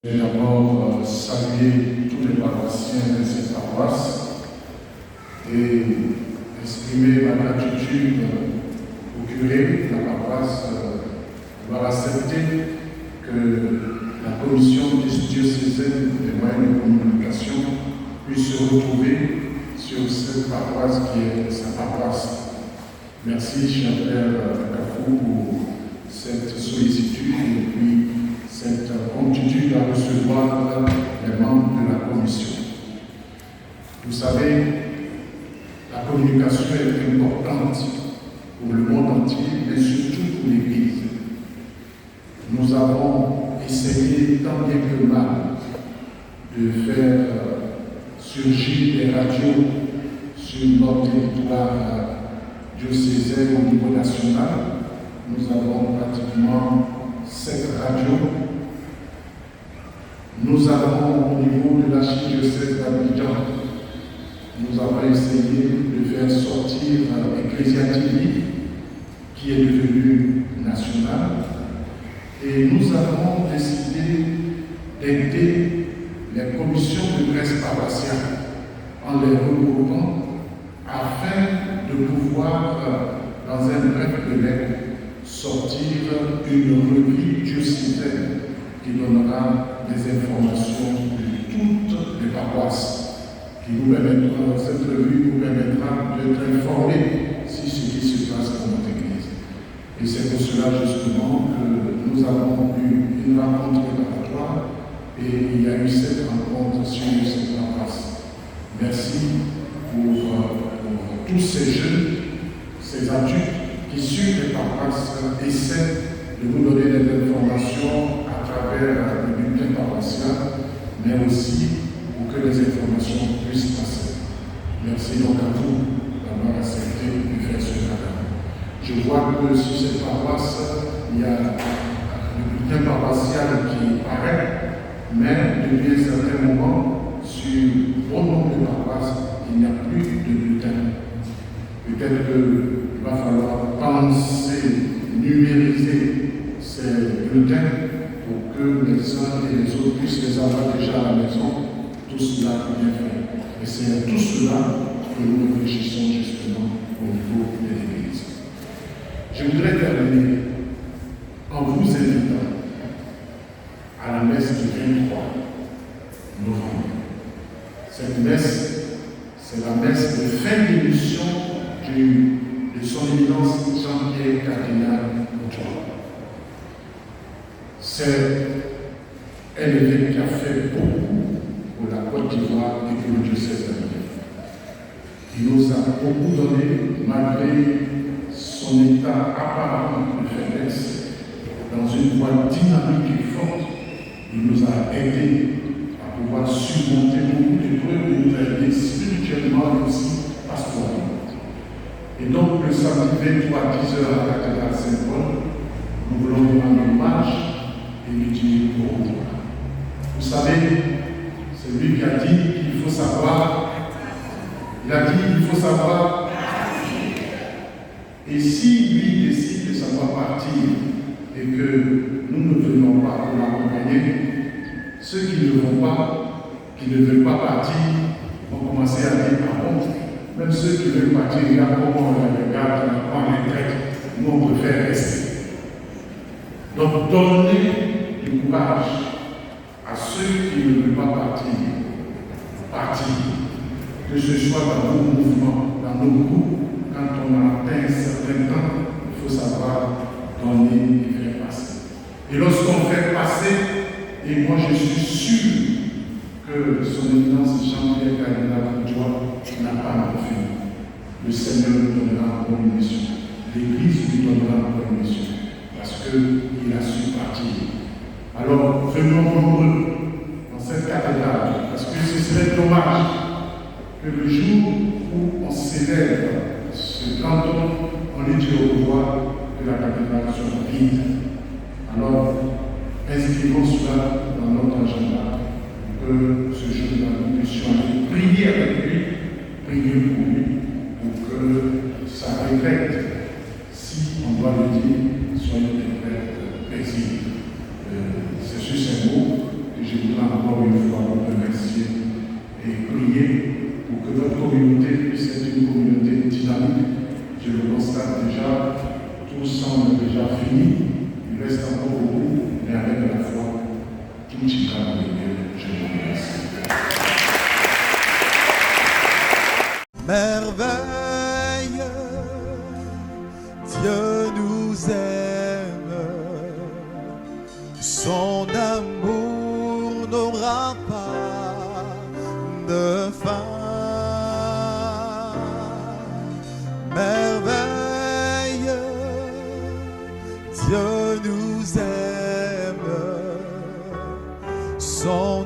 Je vais d'abord saluer tous les paroissiens de cette paroisse et exprimer ma gratitude au curé de la paroisse d'avoir accepté que la commission diocésaine des moyens de communication puisse se retrouver sur cette paroisse qui est sa paroisse. Merci, cher Père Kafou, pour cette sollicitude et puis cette promptitude à recevoir les membres de la commission. Vous savez, la communication est importante pour le monde entier, mais surtout pour l'Église. Nous avons essayé tant bien que mal de faire surgir des radios sur notre territoire diocésain au niveau national. Nous avons pratiquement 7 radios. Nous avons au niveau de l'archidiocèse d'Abidjan, nous avons essayé de faire sortir Ecclesia TV, qui est devenue nationale, et nous avons décidé d'aider les commissions de presse paroissiales en les regroupant afin de pouvoir, dans un bref délai, sortir une revue diocésaine qui donnera des informations de toutes les paroisses, qui nous permettra, cette revue nous permettra d'être informés sur ce qui se passe dans notre Église. Et c'est pour cela justement que nous avons eu une rencontre préparatoire et il y a eu cette rencontre sur cette paroisse. Merci pour tous ces jeunes, ces adultes qui suivent les paroisses essaient de nous donner des informations à travers le bulletin paroissial, mais aussi pour que les informations puissent passer. Merci donc à vous d'avoir accepté de faire ce travail. Je vois que sur cette paroisse, il y a le bulletin paroissial qui paraît, mais depuis un certain moment, sur bon nombre de paroisses, il n'y a plus de bulletin. Peut-être qu'il va falloir penser, numériser ces bulletins pour que les uns et les autres puissent les avoir déjà à la maison. Tout cela est bien fait. Et c'est à tout cela que nous réfléchissons justement au niveau de l'Église. Je voudrais terminer en vous invitant à la messe du 23 novembre. Cette messe, c'est la messe de fin d'émission de son éminence Jean-Pierre Cardinal Oudjoua. C'est un évêque qui a fait beaucoup pour la Côte d'Ivoire et pour le diocèse d'Abidjan. Il nous a beaucoup donné, malgré son état apparent de faiblesse, dans une voie dynamique et forte. Il nous a aidés à pouvoir surmonter beaucoup d'épreuves et nous a aidés spirituellement et aussi pastoralement. Et donc, le samedi 23 à 10h à la cathédrale Saint-Paul, nous voulons lui rendre hommage et lui dire au revoir. Vous savez, c'est lui qui a dit qu'il faut savoir. Il a dit qu'il faut savoir. Et si lui décide de savoir partir et que nous ne venons pas pour l'accompagner, ceux qui ne vont pas, qui ne veulent pas partir, vont commencer à dire par contre. Même ceux qui veulent partir, il y a comment on les regarde, on les traite, nous on préfère rester. Donc donnez du courage à ceux qui ne veulent pas partir. Que ce soit dans nos mouvements, dans nos groupes, quand on a atteint un certain temps, il faut savoir donner et faire passer. Et lorsqu'on fait passer, et moi je suis sûr que son éminence Jean-Pierre Cardinal Oudjoua n'a pas refusé. Le Seigneur lui donnera une bonne mission. L'Église lui donnera une bonne mission. Parce qu'il a su partir. Alors, venons nombreux dans cette cathédrale. Parce que ce serait dommage que le jour où on célèbre ce grand homme, on lui dit au revoir, que la cathédrale soit vide. Alors, inscrivons cela dans notre agenda. Que ce jour-là, nous puissions prier avec lui, prier pour lui, pour que sa retraite, si on doit le dire, soit une retraite paisible. C'est sur ces mots encore une fois vous remercier et prier pour que notre communauté puisse être une communauté dynamique. Je le constate déjà, tout semble déjà fini. Il reste encore beaucoup, mais avec la foi, tout ira bien. Je vous remercie. Merveille, Dieu nous aime, son amour n'aura pas de fin. Merveille, Dieu nous aime, son